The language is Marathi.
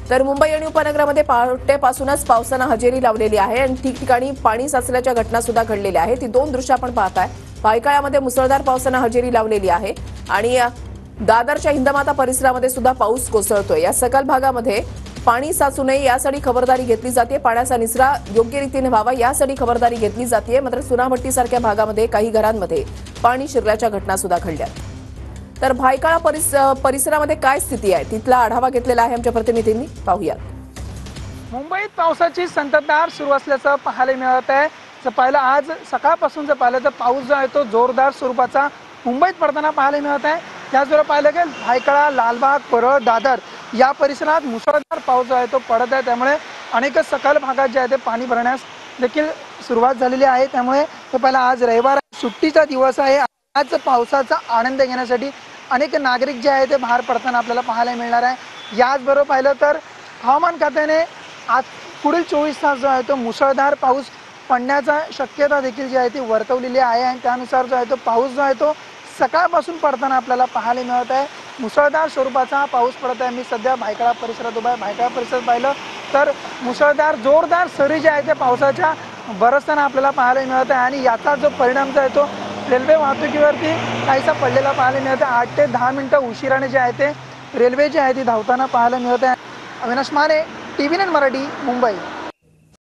तर मुंबई आणि उपनगरामध्ये पहाटेपासूनच पावसानं हजेरी लावलेली आहे आणि ठिकठिकाणी पाणी साचल्याच्या घटना सुद्धा घडलेल्या आहेत। ती दोन दृश्य आपण पाहताय। भायखळ्यामध्ये मुसळधार पावसानं हजेरी लावलेली आहे आणि दादरच्या हिंदमाता परिसरामध्ये सुद्धा पाऊस कोसळतोय। या सखल भागामध्ये पाणी साचू नये यासाठी खबरदारी घेतली जाते। पाण्याचा निचरा योग्य रीतीने व्हावा यासाठी खबरदारी घेतली जाते। मात्र चुनाभट्टीसारख्या भागामध्ये काही घरांमध्ये पाणी शिरल्याच्या घटना सुद्धा घडल्या। तर भायखळा परिसरामध्ये काय स्थिती आहे तिथला आढावा घेतलेला आहे आमच्या प्रतिनिधींनी, पाहूयात। मुंबईत पावसाची संततधार सुरू असल्याचं पाहायला मिळत आहे। जर पाहिलं आज सकाळपासून जर पाहिलं तर पाऊस जो आहे तो जोरदार स्वरूपाचा मुंबईत पडताना पाहायला मिळत आहे। त्याचबरोबर पाहिलं गेलं भायखळा, लालबाग, परळ, दादर या परिसरात मुसळधार पाऊस जो आहे तो पडत आहे। त्यामुळे अनेक सखल भागात जे आहे ते पाणी भरण्यास देखील सुरुवात झालेली आहे। त्यामुळे पहिला आज रविवार सुट्टीचा दिवस आहे। आज पावसाचा आनंद घेण्यासाठी अनेक नागरिक जे आहे ते बाहेर पडताना आपल्याला पाहायला मिळणार आहे। याचबरोबर पाहिलं तर हवामान खात्याने आज पुढील 24 तास जो आहे तो मुसळधार पाऊस पडण्याचा शक्यता देखील जी आहे ती वर्तवलेली आहे आणि त्यानुसार जो आहे तो पाऊस जो आहे तो सकाळपासून पडताना आपल्याला पाहायला मिळत आहे। मुसळधार स्वरूपाचा पाऊस पडत आहे। मी सध्या भायखळा परिसरात उभा आहे। भायखळा परिसरात पाहिलं तर मुसळधार जोरदार सरी जे आहे ते पावसाच्या बरसताना आपल्याला पाहायला मिळत आहे आणि याचा जो परिणाम जो आहे तो रेल्वे वाहतुकीवरती काहीसा पडलेला पाहायला मिळत आहे। 8 ते 10 मिनिटं उशिराने जे आहे ते रेल्वे जी आहे ती धावताना पाहायला मिळत आहे। अविनाश माने, TV9 मराठी, मुंबई।